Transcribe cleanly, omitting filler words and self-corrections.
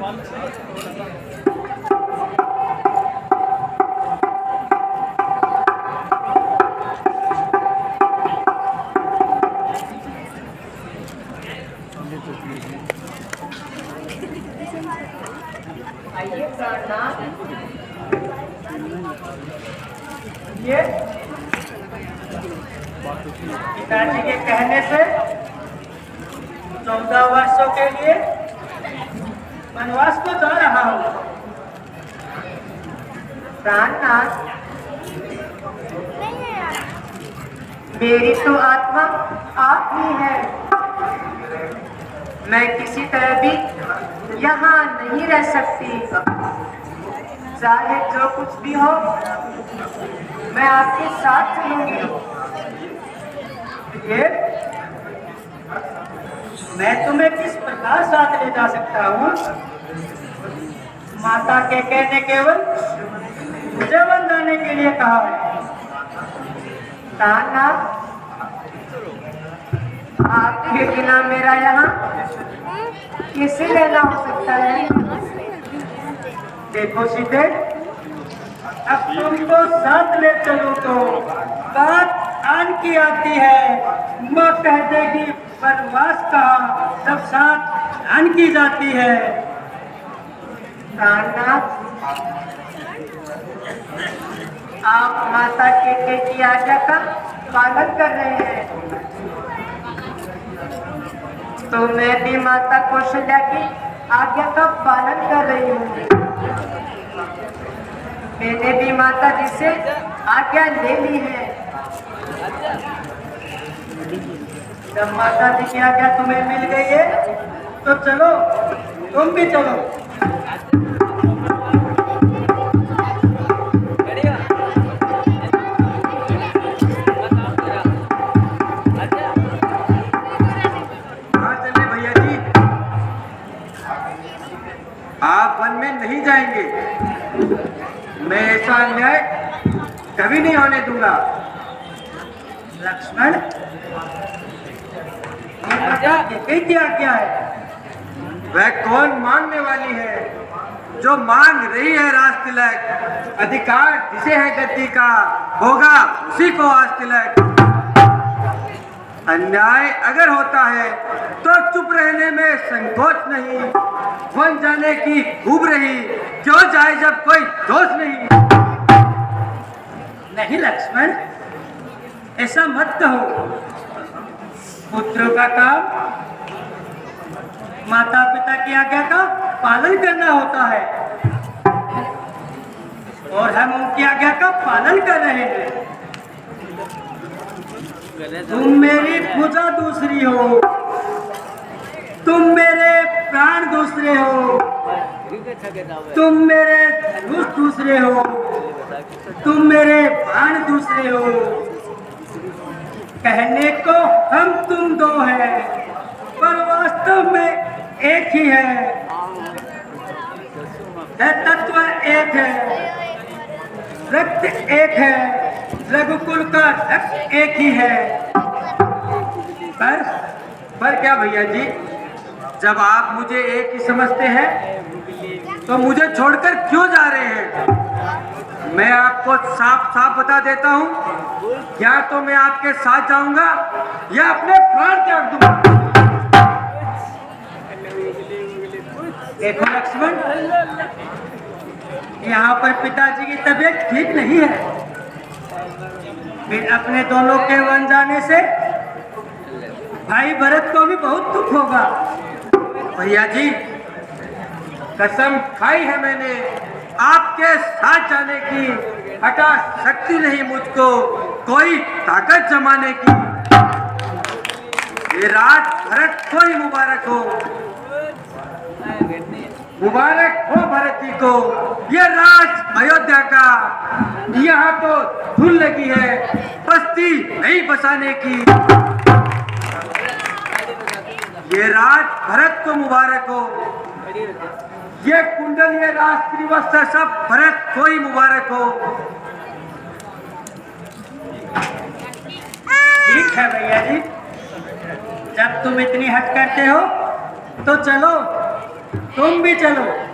आइए प्राणनाथ, ये पिताजी के कहने से 14 वर्षों के लिए वनवास को जा रहा हूँ। प्राणनाथ, मेरी तो आत्मा आप ही है। मैं किसी तरह भी यहाँ नहीं रह सकती। चाहे जो कुछ भी हो, मैं आपके साथ चलूंगी। ये मैं तुम्हें किस प्रकार साथ ले जा सकता हूँ? माता के कहने केवल मुझे वन जाने के लिए कहा है। ताना, आपके बिना मेरा यहाँ किसे रहना हो सकता है? देखो सीधे, अब तुमको साथ ले चलो तो बात आन की आती है। माँ कह देगी वनवास का, सब साथ आन की जाती है। आप माता के की आज्ञा का पालन कर रहे हैं, तो मैं भी माता कौशल्या की आज्ञा का पालन कर रही हूँ। मैंने भी माता जी से आज्ञा ले ली है। जब माता जी की आज्ञा तुम्हें मिल गई है, तो चलो, तुम भी चलो। आप वन में नहीं जाएंगे। मैं ऐसा अन्याय कभी नहीं होने दूंगा। लक्ष्मण, क्या क्या है? वह कौन मांगने वाली है? जो मांग रही है राज तिलक। अधिकार जिसे है गद्दी का, होगा उसी को आज तिलक। अन्याय अगर होता है तो चुप रहने में संकोच नहीं। वन जाने की खूब रही, क्यों जाए जब कोई दोष नहीं। नहीं लक्ष्मण, ऐसा मत कहो। पुत्रों का काम माता पिता की आज्ञा का पालन करना होता है, और हम उनकी आज्ञा का पालन कर रहे हैं। तुम मेरी भुजा दूसरी हो, तुम मेरे प्राण दूसरे हो, तुम मेरे धनुष दूसरे हो, तुम मेरे बाण दूसरे हो। कहने को हम तुम दो हैं, पर वास्तव में एक ही है। तत्व एक है, रक्त एक है, रघुकुल का रक्त एक ही है। पर क्या भैया जी, जब आप मुझे एक ही समझते हैं तो मुझे छोड़कर क्यों जा रहे हैं? मैं आपको साफ साफ बता देता हूँ, या तो मैं आपके साथ जाऊंगा या अपने प्राण त्याग दूंगा। देखो लक्ष्मण, यहाँ पर पिताजी की तबीयत ठीक नहीं है। फिर अपने दोनों के वन जाने से भाई भरत को भी बहुत दुख होगा। भैया जी, कसम खाई है मैंने आपके साथ जाने की। हटा शक्ति नहीं मुझको कोई ताकत जमाने की। ये राज भरत को ही मुबारक हो, मुबारक हो भरत जी को। ये राज अयोध्या का, यहाँ तो धुन लगी है, बस्ती नहीं बसाने की। ये राज भरत को मुबारक हो। ये कुंडल, ये राष्ट्रीय वस्त्र सब भरत को ही मुबारक हो। ठीक है भैया जी, जब तुम इतनी हट करते हो तो चलो, तुम भी चलो।